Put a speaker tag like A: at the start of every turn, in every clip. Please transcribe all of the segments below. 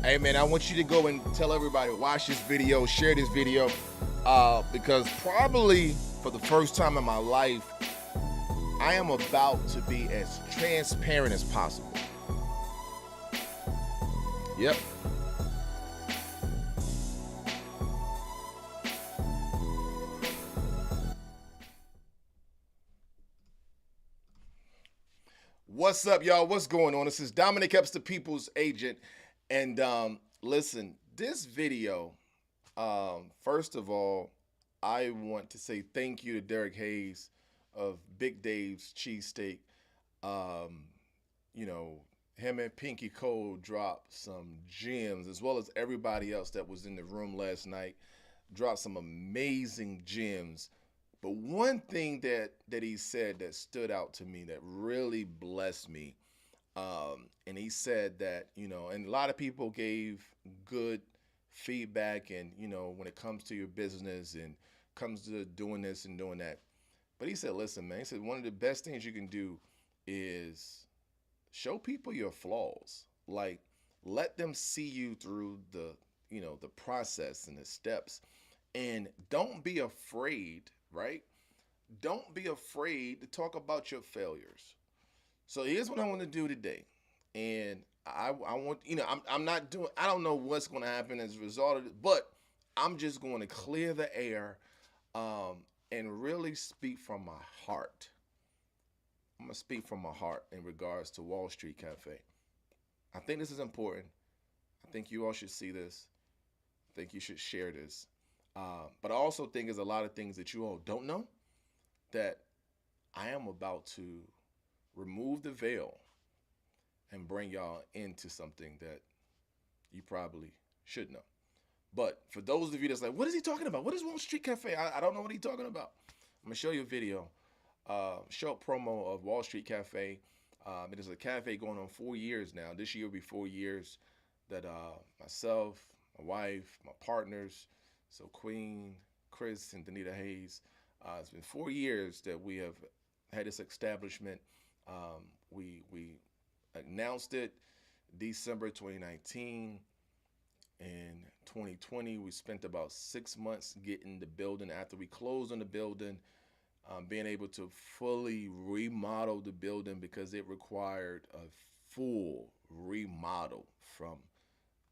A: Hey man, I want you to go and tell everybody, watch this video, share this video, because probably for the first time in my life, I am about to be as transparent as possible. Yep. What's up, y'all? What's going on? This is Dominic Epps, the People's Agent. And listen, this video, first of all, I want to say thank you to Derrick Hayes of Big Dave's Cheesteak. You know, him and Pinky Cole dropped some gems, as well as everybody else that was in the room last night, dropped some amazing gems. But one thing that he said that stood out to me, that really blessed me, and he said that, and a lot of people gave good feedback, and when it comes to your business and comes to doing this and doing that. But he said, listen, man, he said one of the best things you can do is show people your flaws. Like, let them see you through the process and the steps, and don't be afraid, right? Don't be afraid to talk about your failures. So here's what I want to do today. And I want, I'm not doing, I don't know what's going to happen as a result of it, but I'm just going to clear the air and really speak from my heart. I'm going to speak from my heart in regards to Wall Street Cafe. I think this is important. I think you all should see this. I think you should share this. But I also think there's a lot of things that you all don't know that I am about to remove the veil and bring y'all into something that you probably should know. But for those of you that's like, what is he talking about? What is Wall Street Cafe? I don't know what he's talking about. I'm going to show you a video, short promo of Wall Street Cafe. It is a cafe going on 4 years now. This year will be 4 years that myself, my wife, my partners, so Queen, Chris, and Danita Hayes, it's been 4 years that we have had this establishment. We announced it December 2019. In 2020, we spent about 6 months getting the building. After we closed on the building, being able to fully remodel the building because it required a full remodel from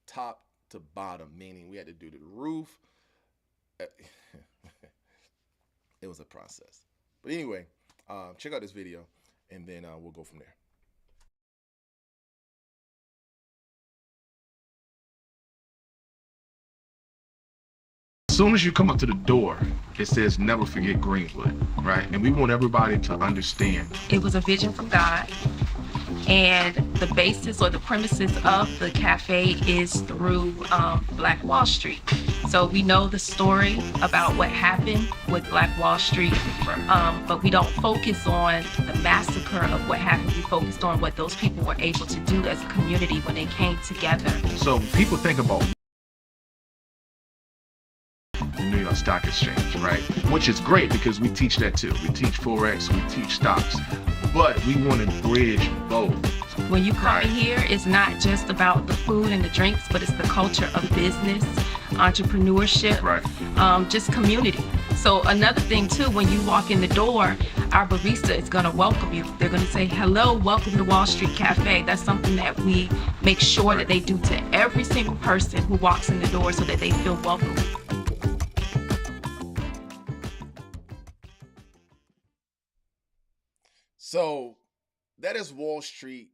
A: top to bottom, meaning we had to do the roof. It was a process. But anyway, check out this video, and then we'll go from there. As soon as you come up to the door, it says never forget Greenwood, right? And we want everybody to understand.
B: It was a vision from God, and the basis or the premises of the cafe is through Black Wall Street. So we know the story about what happened with Black Wall Street, but we don't focus on the massacre of what happened. We focused on what those people were able to do as a community when they came together.
A: So people think about the New York Stock Exchange, right? Which is great because we teach that too. We teach Forex, we teach stocks, but we want to bridge both.
B: When you come in here, it's not just about the food and the drinks, but it's the culture of business, entrepreneurship, just community. So another thing too, when you walk in the door, our barista is going to welcome you. They're going to say, hello, welcome to Wall Street Cafe. That's something that we make sure that they do to every single person who walks in the door so that they feel welcome. So that is Wall Street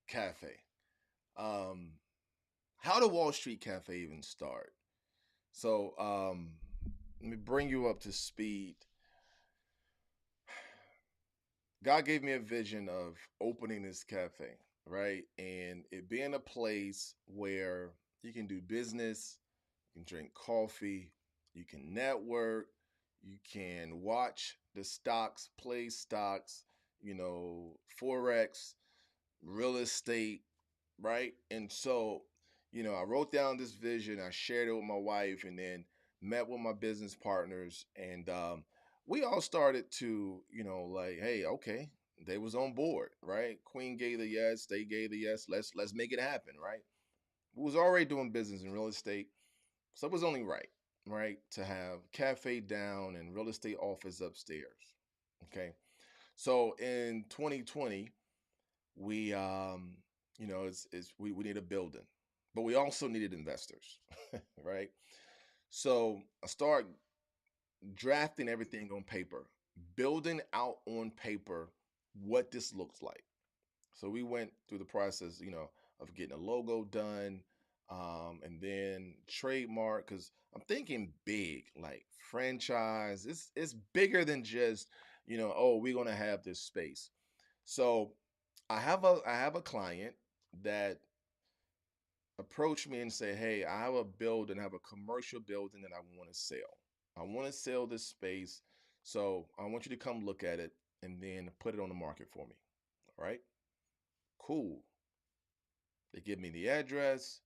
B: Cafe. How did Wall Street Cafe even start? So let me bring you up to speed. God gave me a vision of opening this cafe, right? And it being a place where you can do business, you can drink coffee, you can network, you can watch the stocks, play stocks, Forex, real estate, right? And so, I wrote down this vision, I shared it with my wife, and then met with my business partners, and we all started to, like, hey, okay, they was on board, right? Queen gave the yes, they gave the yes, let's make it happen, right?
A: we was already doing business in real estate, so it was only right, right, to have cafe down and real estate office upstairs. Okay, so in 2020, we we need a building, but we also needed investors, right? So I start drafting everything on paper, building out on paper what this looks like. So we went through the process, of getting a logo done, and then trademark. Because I'm thinking big, like franchise. It's bigger than just, oh, we're gonna have this space. So I have a client that approached me and say, hey, I have a building, I have a commercial building that I want to sell. I want to sell this space. So I want you to come look at it and then put it on the market for me. All right. Cool. They give me the address.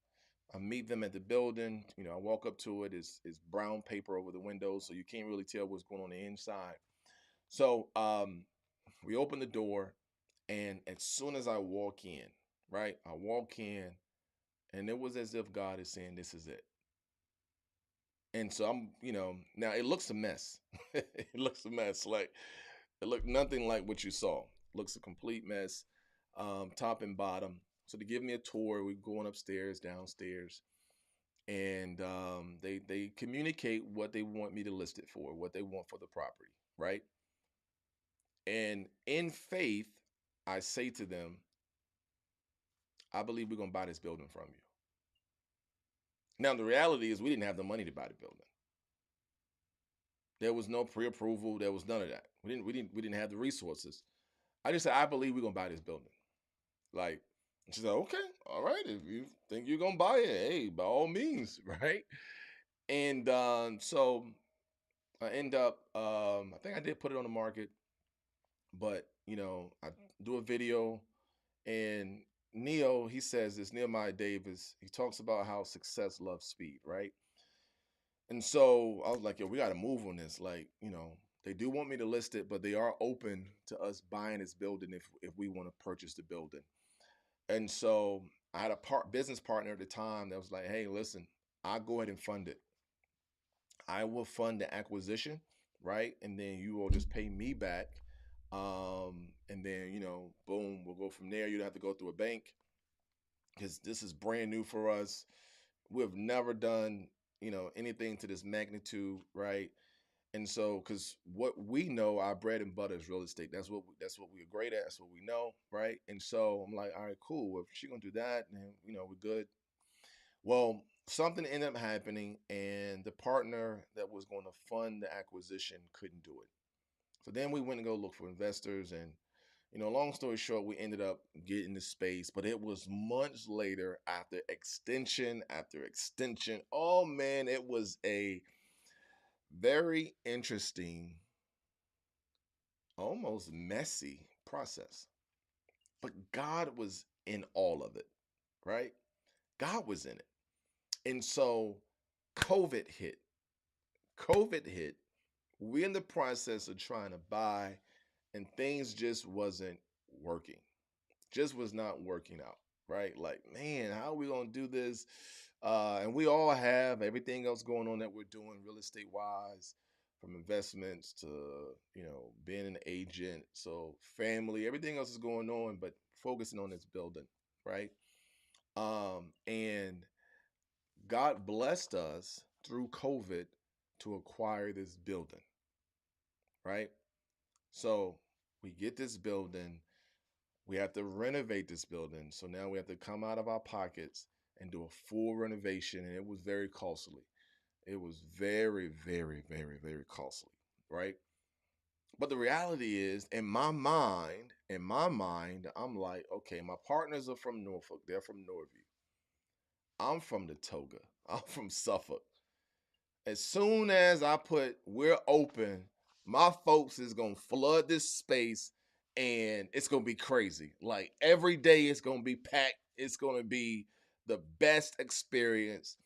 A: I meet them at the building. I walk up to it. It's brown paper over the windows, so you can't really tell what's going on the inside. So we open the door, and as soon as I walk in, right, I walk in, and it was as if God is saying, "This is it." And so now it looks a mess. It looks a mess. Like it looked nothing like what you saw. It looks a complete mess, top and bottom. So they give me a tour. We're going upstairs, downstairs, and they communicate what they want me to list it for, what they want for the property, right? And in faith, I say to them, I believe we're gonna buy this building from you. Now the reality is we didn't have the money to buy the building. There was no pre-approval. There was none of that. We didn't have the resources. I just said, I believe we're gonna buy this building. Like, she said, okay, all right. If you think you're gonna buy it, hey, by all means, right? And so I end up, I think I did put it on the market, but I do a video, and he says this, Nehemiah Davis, he talks about how success loves speed, right? And so I was like, yo, we got to move on this. Like, they do want me to list it, but they are open to us buying this building if we want to purchase the building. And so I had a business partner at the time that was like, hey, listen, I'll go ahead and fund it. I will fund the acquisition, right? And then you will just pay me back. And then, boom, we'll go from there. You don't have to go through a bank because this is brand new for us. We've never done, anything to this magnitude, right? And so, because what we know, our bread and butter is real estate. That's what we're great at. That's what we know, right? And so I'm like, all right, cool. Well, if she's gonna do that, then we're good. Well, something ended up happening, and the partner that was going to fund the acquisition couldn't do it. So then we went and go look for investors, and long story short, we ended up getting the space, but it was months later after extension after extension. Oh man, it was a very interesting, almost messy process. But God was in all of it, right? God was in it. And so COVID hit. COVID hit. We're in the process of trying to buy, and things just wasn't working. Just was not working out, right? Like, man, how are we gonna do this? And we all have everything else going on that we're doing real estate wise, from investments to being an agent. So family, everything else is going on, but focusing on this building, right? And God blessed us through COVID to acquire this building, right? So we get this building. We have to renovate this building. So now we have to come out of our pockets and do a full renovation. And it was very costly. It was very, very, very, very costly, right? But the reality is, in my mind, I'm like, okay, my partners are from Norfolk. They're from Norview. I'm from the Toga. I'm from Suffolk. As soon as I put we're open, my folks is gonna flood this space, and it's gonna be crazy. Like every day it's gonna be packed. It's gonna be the best experience.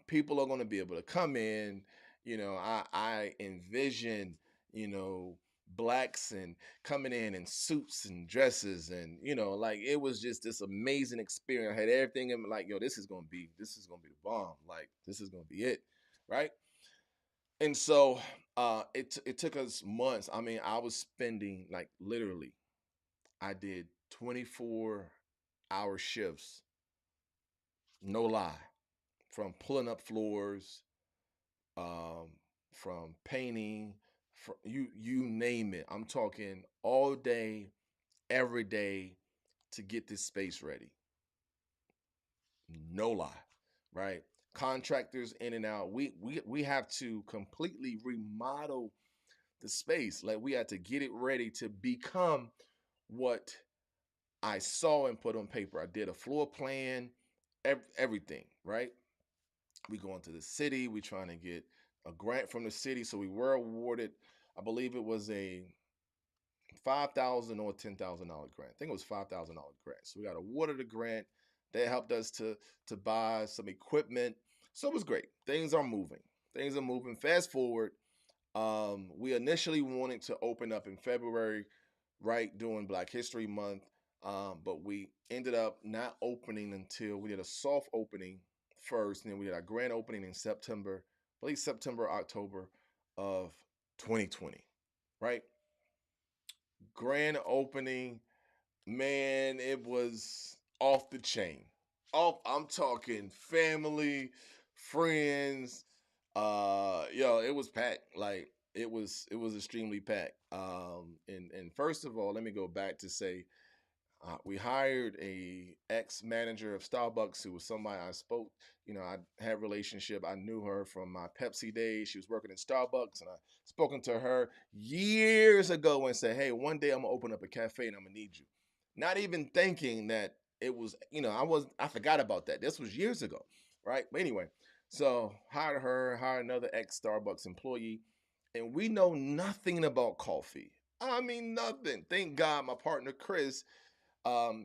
A: People are gonna be able to come in. I envision, blacks and coming in suits and dresses, and like it was just this amazing experience. I had everything in like, yo, this is gonna be the bomb. Like this is gonna be it, right? And so it took us months. I mean, I was spending like literally, I did 24-hour shifts, no lie, from pulling up floors, um, from painting, from you name it. I'm talking all day, every day to get this space ready. No lie, right? Contractors in and out. We have to completely remodel the space. Like we had to get it ready to become what I saw and put on paper. I did a floor plan, everything, right? We go into the city. We trying to get a grant from the city, so we were awarded. I believe it was a $5,000 or $10,000 grant. I think it was $5,000 grant. So we got awarded a grant. They helped us to buy some equipment. So it was great. Things are moving. Things are moving. Fast forward, we initially wanted to open up in February, right during Black History Month, but we ended up not opening until we did a soft opening first, and then we did our grand opening in September, I believe September, October of 2020, right? Grand opening, man, it was off the chain. Off, I'm talking family, friends. Yo, it was packed. Like it was extremely packed. And first of all, let me go back to say we hired a ex manager of Starbucks who was somebody I spoke. I had a relationship. I knew her from my Pepsi days. She was working in Starbucks, and I spoken to her years ago and said, "Hey, one day I'm gonna open up a cafe and I'm gonna need you." Not even thinking that it was, I forgot about that. This was years ago, right? But anyway, so hired her, hired another ex Starbucks employee, and we know nothing about coffee. I mean, nothing. Thank God my partner Chris,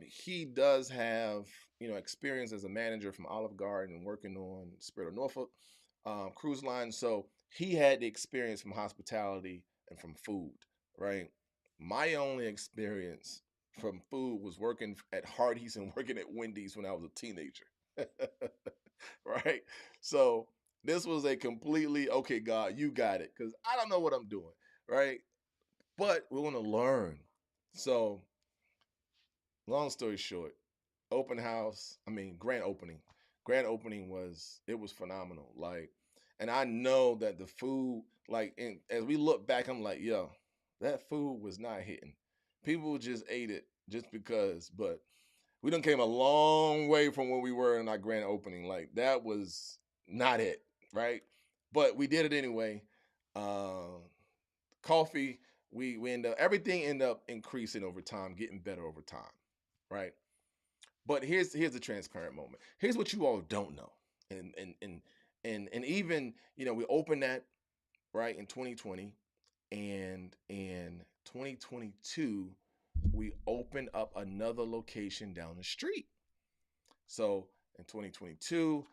A: he does have, experience as a manager from Olive Garden and working on Spirit of Norfolk cruise line. So he had the experience from hospitality and from food, right? My only experience from food was working at Hardee's and working at Wendy's when I was a teenager, right? So this was a completely okay, God, you got it, because I don't know what I'm doing, right? But we want to learn. So long story short, open house, I mean, grand opening. Grand opening was phenomenal. Like, and I know that the food, like, as we look back, I'm like, yo, that food was not hitting. People just ate it just because, but we done came a long way from where we were in our grand opening. Like, that was not it, right? But we did it anyway. Um, Coffee, we end up everything end up increasing over time, getting better over time, right? But here's the transparent moment. Here's what you all don't know. And even, we opened that right in 2020, and in 2022 we opened up another location down the street. So in 2022,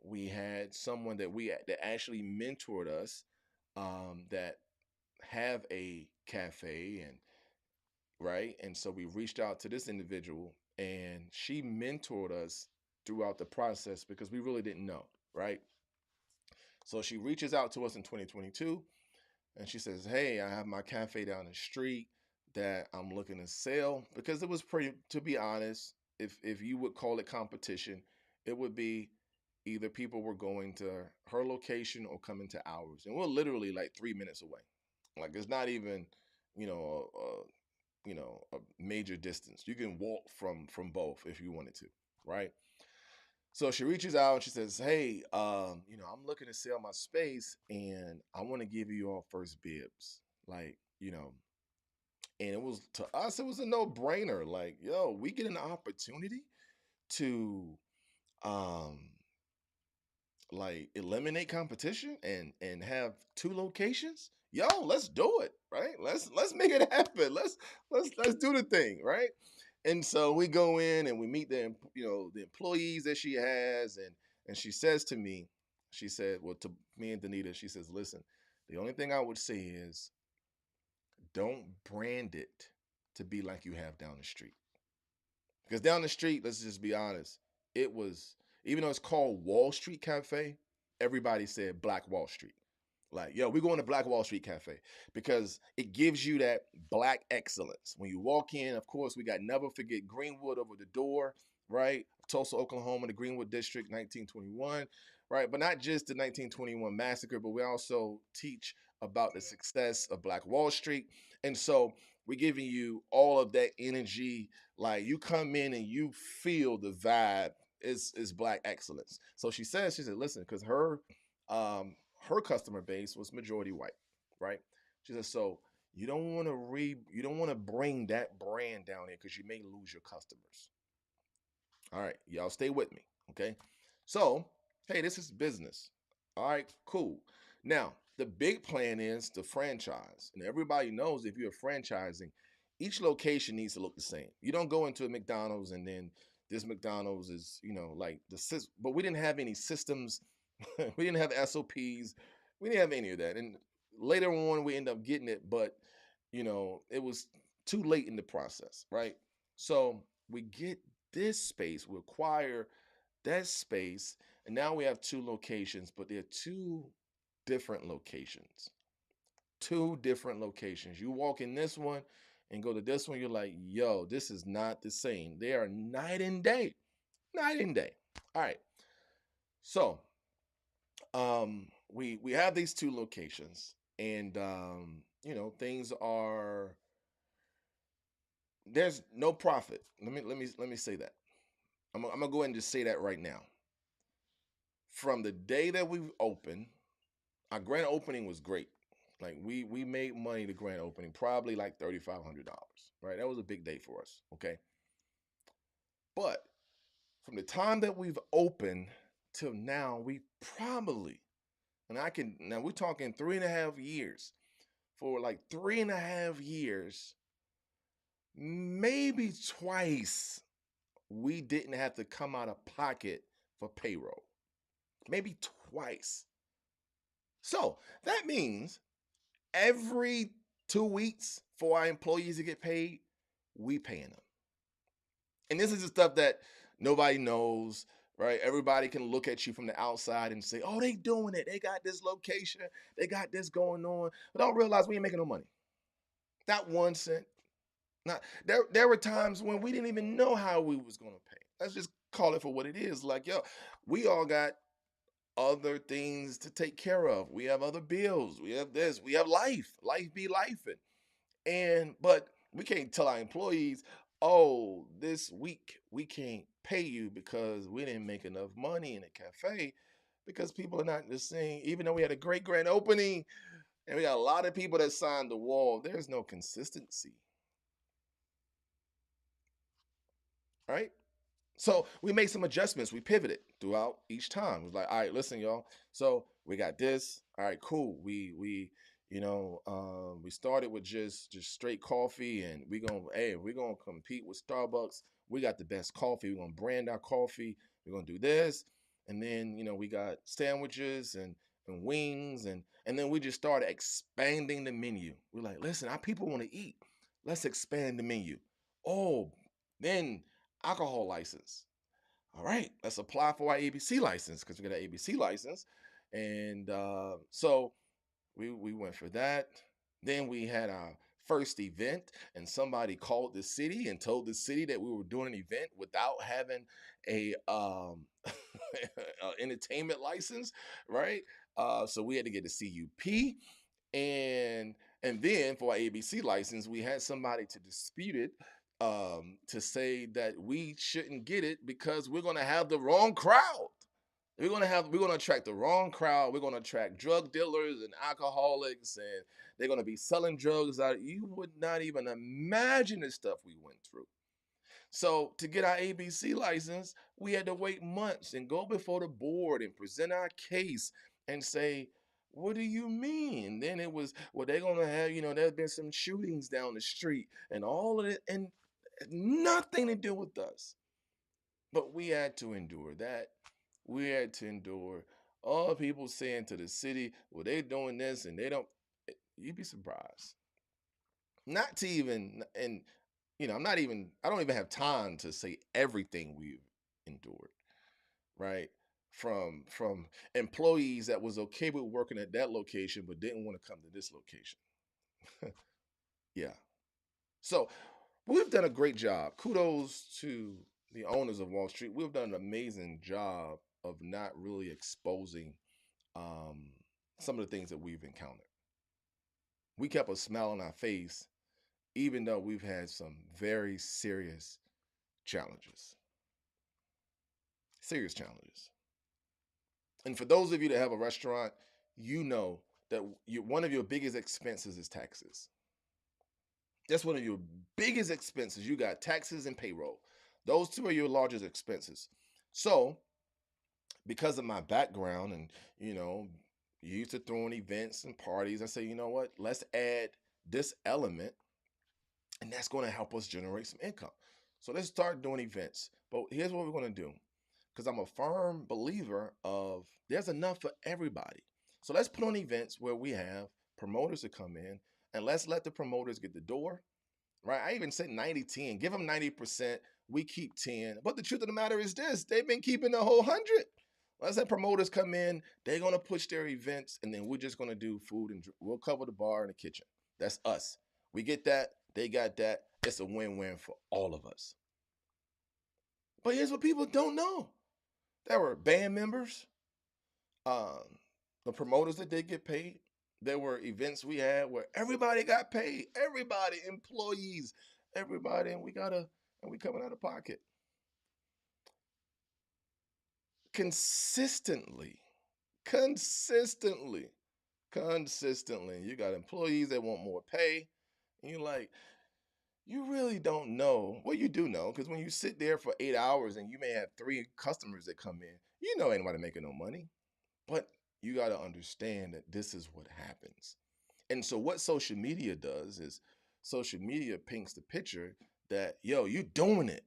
A: we had someone that actually mentored us, that have a cafe, and right? And so we reached out to this individual, and she mentored us throughout the process because we really didn't know, right? So she reaches out to us in 2022, and she says, "Hey, I have my cafe down the street that I'm looking to sell," because it was pretty, to be honest, if you would call it competition, it would be either people were going to her location or coming to ours, and we're literally like 3 minutes away. Like it's not even, you know, a major distance. You can walk from both if you wanted to, right? So she reaches out and she says, "Hey, I'm looking to sell my space, and I want to give you all first bibs." Like, and it was, to us, it was a no-brainer. Like, yo, we get an opportunity to um like eliminate competition and have two locations. Yo, let's do it, right? Let's make it happen. Let's do the thing, right? And so we go in and we meet the employees that she has, and she says to me, she said, well, to me and Danita, she says, "Listen, the only thing I would say is don't brand it to be like you have down the street. Because down the street, let's just be honest, it was, even though it's called Wall Street Cafe, everybody said Black Wall Street. Like, yo, we're going to Black Wall Street Cafe because it gives you that black excellence. When you walk in, of course, we got never forget Greenwood over the door, right? Tulsa, Oklahoma, the Greenwood District, 1921, right? But not just the 1921 massacre, but we also teach about the success of Black Wall Street. And so we're giving you all of that energy. Like you come in and you feel the vibe is black excellence. So she said, listen, because her customer base was majority white, right? She said, so you don't want to bring that brand down here because you may lose your customers. All right, y'all stay with me, okay? So, hey, this is business. All right, cool. Now, the big plan is the franchise. And everybody knows if you're franchising, each location needs to look the same. You don't go into a McDonald's and then this McDonald's is, like but we didn't have any systems. We didn't have SOPs. We didn't have any of that. And later on, we end up getting it, but, it was too late in the process, right? So we get this space, we acquire that space, and now we have two locations, but they're two different locations. Two different locations. You walk in this one and go to this one, you're like, yo, this is not the same. They are night and day. Night and day. All right. So we have these two locations, and things are, there's no profit. Let me say that. I'm gonna go ahead and just say that right now. From the day that we opened, our grand opening was great. Like we made money the grand opening, probably like $3,500. Right, that was a big day for us. Okay, but from the time that we've opened till now, we probably, and I can now we're talking 3.5 years. For like 3.5 years, maybe twice we didn't have to come out of pocket for payroll. Maybe twice. So that means every 2 weeks for our employees to get paid, we paying them. And this is the stuff that nobody knows, right? Everybody can look at you from the outside and say, oh, they doing it. They got this location. They got this going on. But don't realize we ain't making no money. Not 1 cent. Not there were times when we didn't even know how we was gonna pay. Let's just call it for what it is. Like, yo, we all got other things to take care of. We have other bills. We have this. We have life. Life be life. But we can't tell our employees, oh, this week we can't pay you because we didn't make enough money in the cafe, because people are not just saying, even though we had a great grand opening and we got a lot of people that signed the wall, there's no consistency. Right? So we made some adjustments. We pivoted throughout each time. It was like, all right, listen, y'all. So we got this. All right, cool. We started with just straight coffee, and we're gonna compete with Starbucks. We got the best coffee. We're gonna brand our coffee. We're gonna do this, and then we got sandwiches and wings, and then we just started expanding the menu. We're like, listen, our people want to eat. Let's expand the menu. Oh, then alcohol license. All right, let's apply for our ABC license because we got an ABC license. And so we went for that. Then we had our first event, and somebody called the city and told the city that we were doing an event without having a entertainment license, right? So we had to get a CUP, and then for our ABC license, we had somebody to dispute it, to say that we shouldn't get it because we're gonna have the wrong crowd. We're gonna attract the wrong crowd. We're gonna attract drug dealers and alcoholics, and they're gonna be selling drugs out. You would not even imagine the stuff we went through. So to get our ABC license, we had to wait months and go before the board and present our case and say, what do you mean? Then it was, well, they're gonna have, there's been some shootings down the street and all of it, and nothing to do with us. But we had to endure that. We had to endure all people saying to the city, well, they're doing this and they don't. You'd be surprised. Not to even, and I'm not even, I don't even have time to say everything we've endured, right? From employees that was okay with working at that location but didn't want to come to this location. Yeah. So we've done a great job. Kudos to the owners of Wall Street. We've done an amazing job of not really exposing um, some of the things that we've encountered. We kept a smile on our face, even though we've had some very serious challenges. Serious challenges. And for those of you that have a restaurant, you know that one of your biggest expenses is taxes. That's one of your biggest expenses. You got taxes and payroll. Those two are your largest expenses. So, because of my background and, you know, used to throwing events and parties, I say, you know what? Let's add this element, and that's going to help us generate some income. So let's start doing events. But here's what we're going to do, because I'm a firm believer of there's enough for everybody. So let's put on events where we have promoters to come in, and let's let the promoters get the door, right? I even said 90-10. Give them 90%. We keep 10. But the truth of the matter is this, they've been keeping the whole 100. Let's have promoters come in. They're going to push their events, and then we're just going to do food and drink. We'll cover the bar and the kitchen. That's us. We get that. They got that. It's a win-win for all of us. But here's what people don't know. There were band members, um, the promoters that did get paid. There were events we had where everybody got paid. Everybody, employees, everybody, and we coming out of pocket. Consistently, consistently, consistently. You got employees that want more pay. And you're like, you really don't know. Well, you do know, because when you sit there for 8 hours and you may have 3 customers that come in, you know ain't nobody making no money. But you got to understand that this is what happens. And so what social media does is social media paints the picture that, yo, you doing it.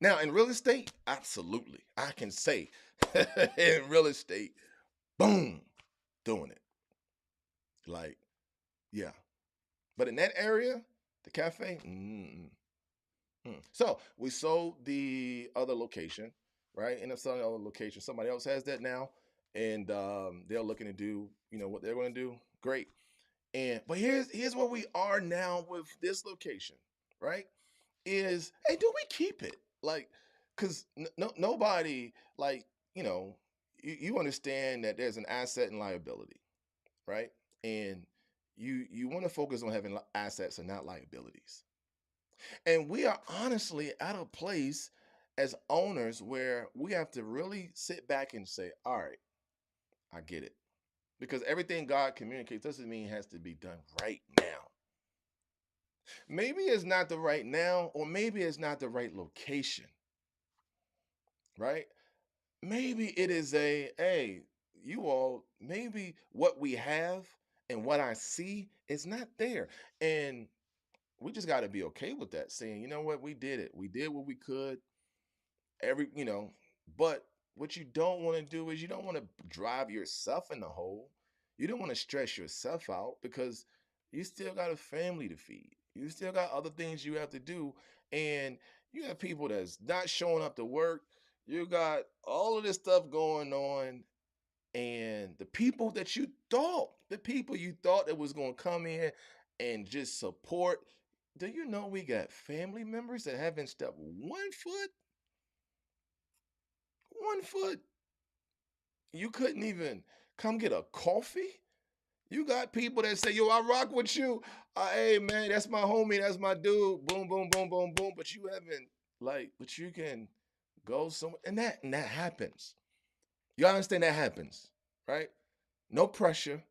A: Now in real estate, absolutely. I can say in real estate, boom, doing it. Like, yeah. But in that area, the cafe, So we sold the other location, right? And it's selling the other location. Somebody else has that now, and they're looking to do, what they're going to do. Great. And but here's where we are now with this location, right? Is hey, do we keep it? Like, cause nobody like you understand that there's an asset and liability, right? And you want to focus on having assets and not liabilities. And we are honestly at a place as owners where we have to really sit back and say, all right, I get it. Because everything God communicates doesn't mean it has to be done right now. Maybe it's not the right now, or maybe it's not the right location, right? Maybe it is hey, you all, maybe what we have and what I see is not there. And we just got to be okay with that, saying, you know what, we did it. We did what we could. But what you don't want to do is you don't want to drive yourself in the hole. You don't want to stress yourself out because you still got a family to feed. You still got other things you have to do. And you have people that's not showing up to work. You got all of this stuff going on. And the people you thought that was going to come in and just support, do you know we got family members that haven't stepped 1 foot? 1 foot. You couldn't even come get a coffee. You got people that say, yo, I rock with you. Hey, man, that's my homie. That's my dude. Boom, boom, boom, boom, boom. But you haven't, but you can go somewhere. And that happens. You understand that happens, right? No pressure,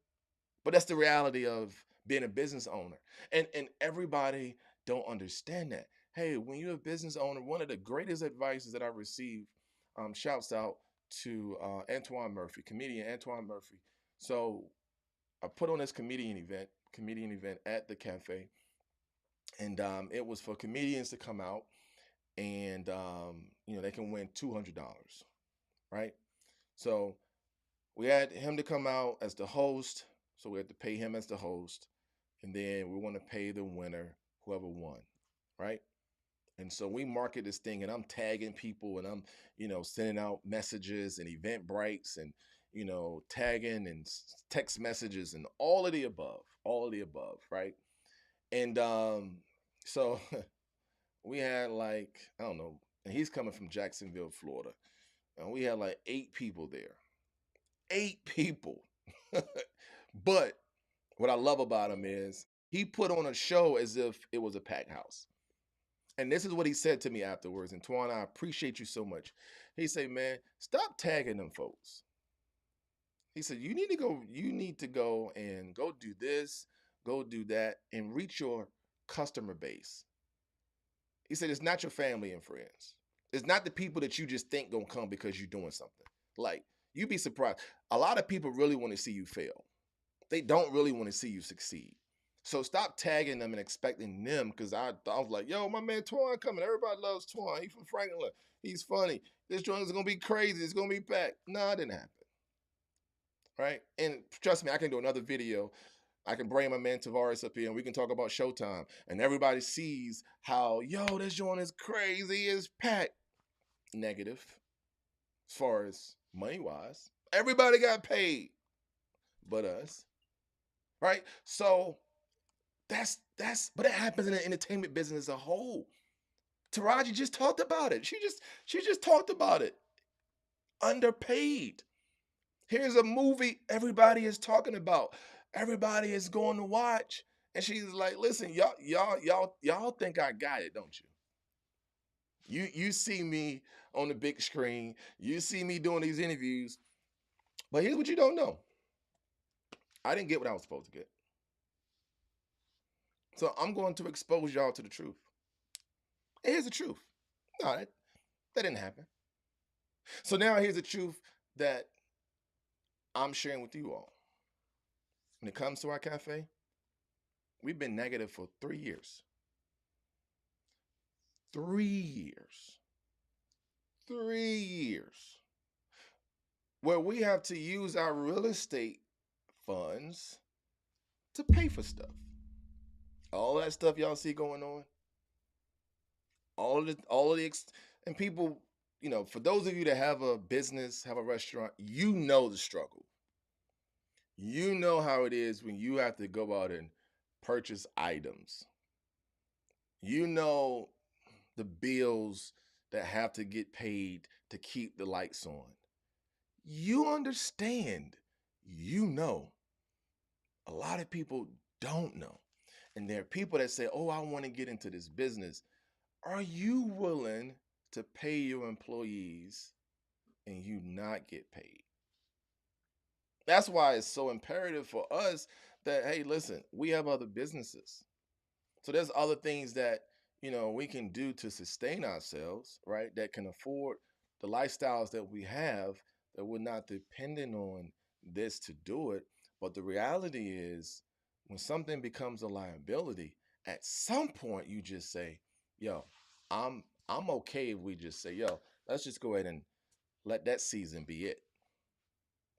A: but that's the reality of being a business owner. And everybody don't understand that. Hey, when you're a business owner, one of the greatest advices that I received, shouts out to Antoine Murphy, comedian Antoine Murphy. So I put on this comedian event at the cafe, and it was for comedians to come out, and they can win $200, right? So we had him to come out as the host, so we had to pay him as the host. and then we want to pay the winner, whoever won, right? And so we market this thing, and I'm tagging people, and I'm, sending out messages and Eventbrites, and tagging and text messages and all of the above, right? And so we had like, I don't know, and he's coming from Jacksonville, Florida, and we had like 8 people there, 8 people. But what I love about him is he put on a show as if it was a packed house. And this is what he said to me afterwards. And Twan, I appreciate you so much. He said, man, stop tagging them folks. He said, you need to go and go do this, go do that, and reach your customer base. He said, it's not your family and friends. It's not the people that you just think gonna come because you're doing something. Like, you'd be surprised. A lot of people really want to see you fail. They don't really want to see you succeed. So stop tagging them and expecting them, because I was like, yo, my man Twan coming. Everybody loves Twan. He's from Franklin. He's funny. This joint is going to be crazy. It's going to be packed. No, it didn't happen. Right? And trust me, I can do another video. I can bring my man Tavares up here and we can talk about Showtime. And everybody sees how, yo, this joint is crazy. It's packed. Negative. As far as money-wise. Everybody got paid but us. Right? So but it happens in the entertainment business as a whole. Taraji just talked about it. She just talked about it. Underpaid. Here's a movie everybody is talking about. Everybody is going to watch. And she's like, listen, y'all think I got it, don't you? You see me on the big screen. You see me doing these interviews. But here's what you don't know. I didn't get what I was supposed to get. So I'm going to expose y'all to the truth. And here's the truth. No, that didn't happen. So now here's the truth that I'm sharing with you all. When it comes to our cafe, we've been negative for 3 years. 3 years. 3 years. Where we have to use our real estate funds to pay for stuff. All that stuff y'all see going on. And people, for those of you that have a business, have a restaurant, you know the struggle. You know how it is when you have to go out and purchase items. You know the bills that have to get paid to keep the lights on. You understand. You know. A lot of people don't know. And there are people that say, oh, I want to get into this business. Are you willing to pay your employees and you not get paid? That's why it's so imperative for us that, hey, listen, we have other businesses. So there's other things that, we can do to sustain ourselves, right? That can afford the lifestyles that we have, that we're not dependent on this to do it. But the reality is, when something becomes a liability, at some point you just say, yo, I'm okay if we just say, yo, let's just go ahead and let that season be it.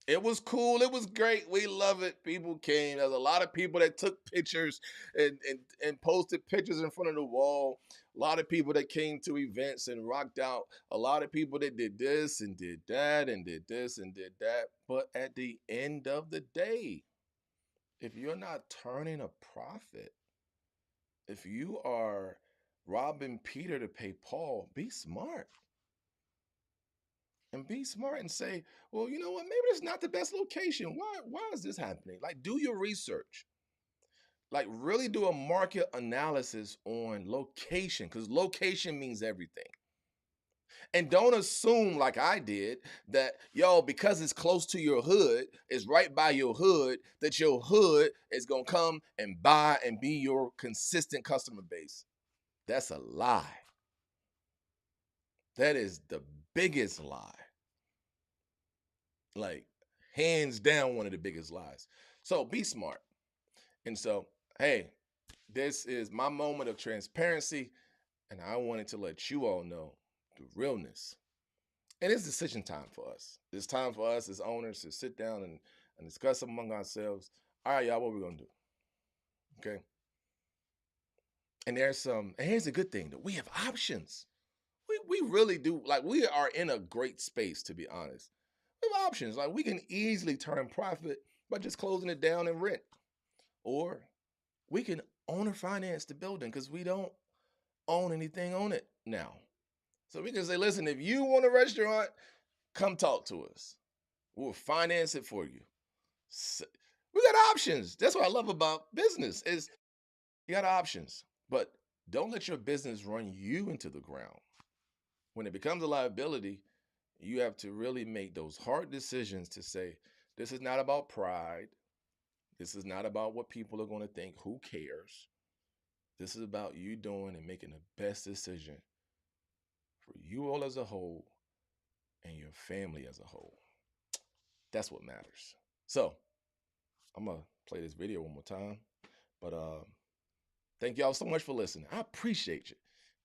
A: It was cool. It was great. We love it. People came. There's a lot of people that took pictures and posted pictures in front of the wall. A lot of people that came to events and rocked out. A lot of people that did this and did that and did this and did that. But at the end of the day, if you're not turning a profit, if you are robbing Peter to pay Paul, be smart. And be smart and say, well, you know what? Maybe it's not the best location. Why is this happening? Like, do your research. Like, really do a market analysis on location, because location means everything. And don't assume, like I did, that, because it's close to your hood, it's right by your hood, that your hood is going to come and buy and be your consistent customer base. That's a lie. That is the biggest lie. Like, hands down, one of the biggest lies. So be smart. And so, hey, this is my moment of transparency, and I wanted to let you all know the realness. And it's decision time for us. It's time for us as owners to sit down and discuss among ourselves. All right, y'all, what we're going to do? Okay. And and here's a good thing, that we have options. We really do. Like, we are in a great space, to be honest. We have options. Like, we can easily turn profit by just closing it down and rent. Or we can owner finance the building because we don't own anything on it now. So we can say, listen, if you want a restaurant, come talk to us. We'll finance it for you. We got options. That's what I love about business, is you got options. But don't let your business run you into the ground. When it becomes a liability, you have to really make those hard decisions to say, this is not about pride. This is not about what people are going to think. Who cares? This is about you doing and making the best decision for you all as a whole and your family as a whole. That's what matters. So I'm going to play this video one more time. But thank y'all so much for listening. I appreciate you.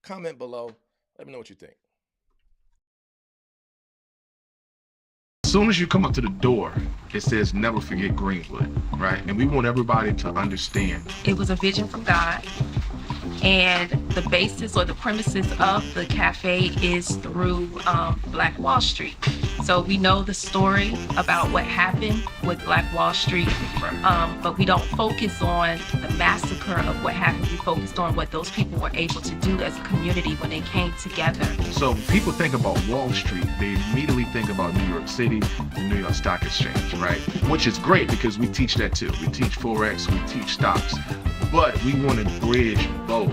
A: Comment below. Let me know what you think.
C: As soon as you come up to the door, it says never forget Greenwood, right? And we want everybody to understand.
B: It was a vision from God. And the basis or the premises of the cafe is through Black Wall Street. So we know the story about what happened with Black Wall Street, but we don't focus on the massacre of what happened. We focused on what those people were able to do as a community when they came together.
C: So when people think about Wall Street, they immediately think about New York City, the New York Stock Exchange, right? Which is great because we teach that too. We teach Forex, we teach stocks, but we want to bridge both.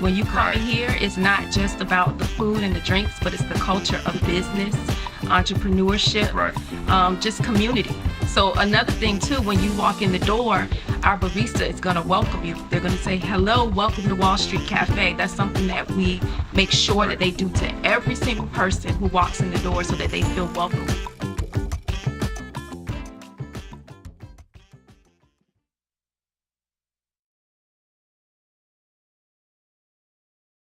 B: When you come in here, it's not just about the food and the drinks, but it's the culture of business, entrepreneurship, just community. So another thing too, when you walk in the door, our barista is going to welcome you. They're going to say, hello, welcome to Wall Street Cafe. That's something that we make sure that they do to every single person who walks in the door so that they feel welcome.